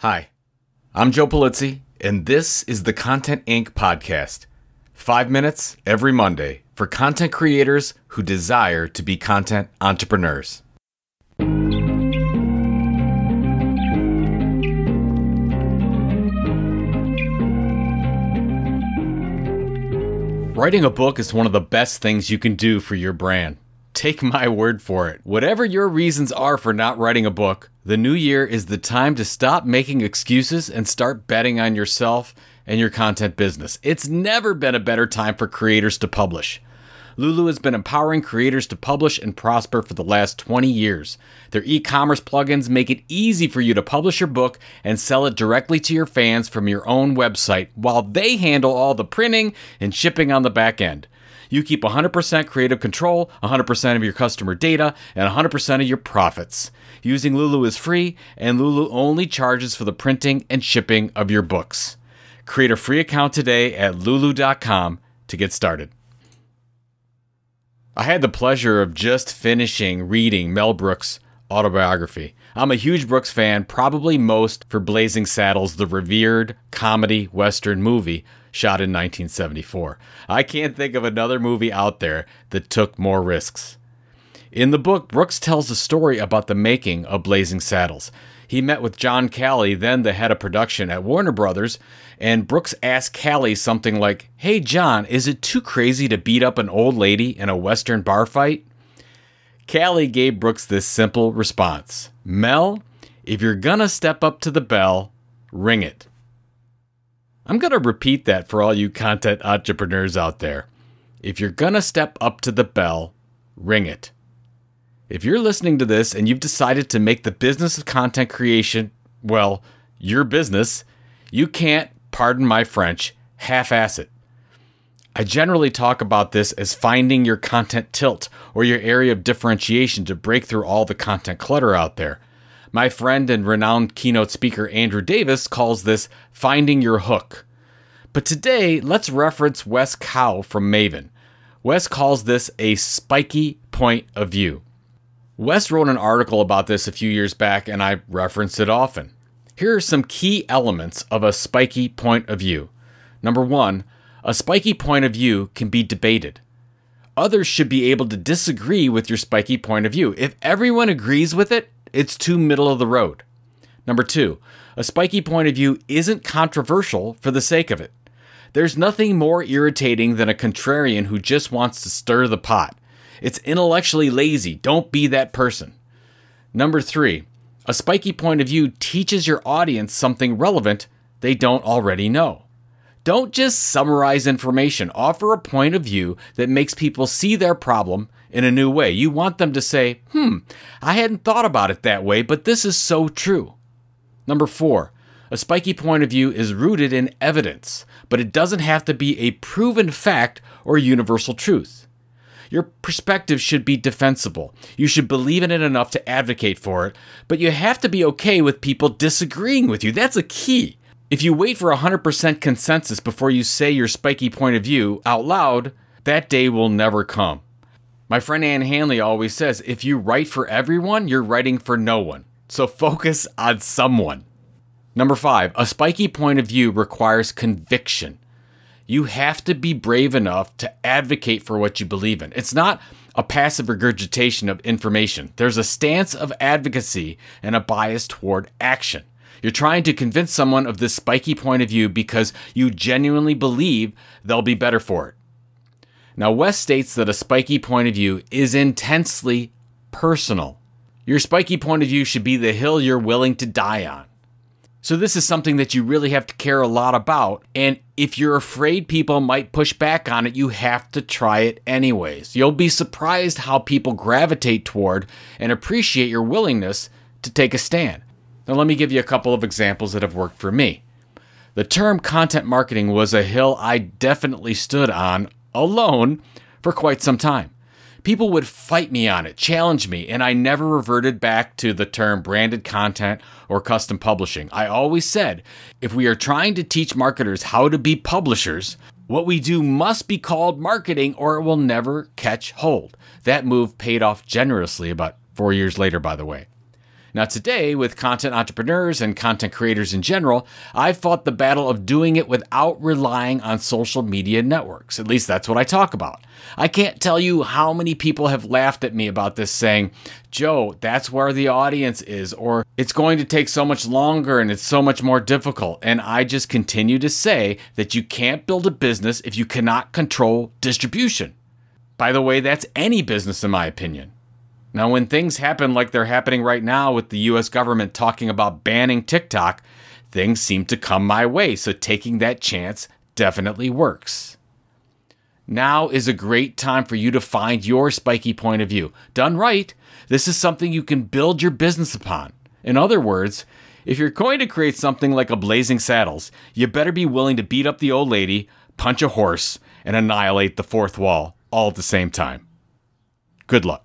Hi, I'm Joe Polizzi, and this is the Content Inc. podcast. 5 minutes every Monday for content creators who desire to be content entrepreneurs. Writing a book is one of the best things you can do for your brand. Take my word for it. Whatever your reasons are for not writing a book, the new year is the time to stop making excuses and start betting on yourself and your content business. It's never been a better time for creators to publish. Lulu has been empowering creators to publish and prosper for the last 20 years. Their e-commerce plugins make it easy for you to publish your book and sell it directly to your fans from your own website, while they handle all the printing and shipping on the back end. You keep 100% creative control, 100% of your customer data, and 100% of your profits. Using Lulu is free, and Lulu only charges for the printing and shipping of your books. Create a free account today at lulu.com to get started. I had the pleasure of just finishing reading Mel Brooks' autobiography. I'm a huge Brooks fan, probably most for Blazing Saddles, the revered comedy western movie shot in 1974. I can't think of another movie out there that took more risks. In the book, Brooks tells a story about the making of Blazing Saddles. He met with John Calley, then the head of production at Warner Brothers, and Brooks asked Calley something like, "Hey John, is it too crazy to beat up an old lady in a western bar fight?" Calley gave Brooks this simple response: "Mel, if you're gonna step up to the bell, ring it." I'm gonna repeat that for all you content entrepreneurs out there. If you're gonna step up to the bell, ring it. If you're listening to this and you've decided to make the business of content creation, well, your business, you can't, pardon my French, half-ass it. I generally talk about this as finding your content tilt or your area of differentiation to break through all the content clutter out there. My friend and renowned keynote speaker Andrew Davis calls this finding your hook. But today, let's reference Wes Cow from Maven. Wes calls this a spiky point of view. Wes wrote an article about this a few years back, and I reference it often. Here are some key elements of a spiky point of view. Number one, a spiky point of view can be debated. Others should be able to disagree with your spiky point of view. If everyone agrees with it, it's too middle of the road. Number two, a spiky point of view isn't controversial for the sake of it. There's nothing more irritating than a contrarian who just wants to stir the pot. It's intellectually lazy. Don't be that person. Number three, a spiky point of view teaches your audience something relevant they don't already know. Don't just summarize information. Offer a point of view that makes people see their problem in a new way. You want them to say, I hadn't thought about it that way, but this is so true. Number four, a spiky point of view is rooted in evidence, but it doesn't have to be a proven fact or universal truth. Your perspective should be defensible. You should believe in it enough to advocate for it, but you have to be okay with people disagreeing with you. That's a key. If you wait for 100% consensus before you say your spiky point of view out loud, that day will never come. My friend Ann Hanley always says, if you write for everyone, you're writing for no one. So focus on someone. Number five, a spiky point of view requires conviction. You have to be brave enough to advocate for what you believe in. It's not a passive regurgitation of information. There's a stance of advocacy and a bias toward action. You're trying to convince someone of this spiky point of view because you genuinely believe they'll be better for it. Now, Wes states that a spiky point of view is intensely personal. Your spiky point of view should be the hill you're willing to die on. So this is something that you really have to care a lot about, and if you're afraid people might push back on it, you have to try it anyways. You'll be surprised how people gravitate toward and appreciate your willingness to take a stand. Now let me give you a couple of examples that have worked for me. The term content marketing was a hill I definitely stood on alone for quite some time. People would fight me on it, challenge me, and I never reverted back to the term branded content or custom publishing. I always said, if we are trying to teach marketers how to be publishers, what we do must be called marketing or it will never catch hold. That move paid off generously about 4 years later, by the way. Now today, with content entrepreneurs and content creators in general, I've fought the battle of doing it without relying on social media networks. At least that's what I talk about. I can't tell you how many people have laughed at me about this, saying, Joe, that's where the audience is, or it's going to take so much longer and it's so much more difficult. And I just continue to say that you can't build a business if you cannot control distribution. By the way, that's any business in my opinion. Now, when things happen like they're happening right now with the US government talking about banning TikTok, things seem to come my way, so taking that chance definitely works. Now is a great time for you to find your spiky point of view. Done right, this is something you can build your business upon. In other words, if you're going to create something like a Blazing Saddles, you better be willing to beat up the old lady, punch a horse, and annihilate the fourth wall all at the same time. Good luck.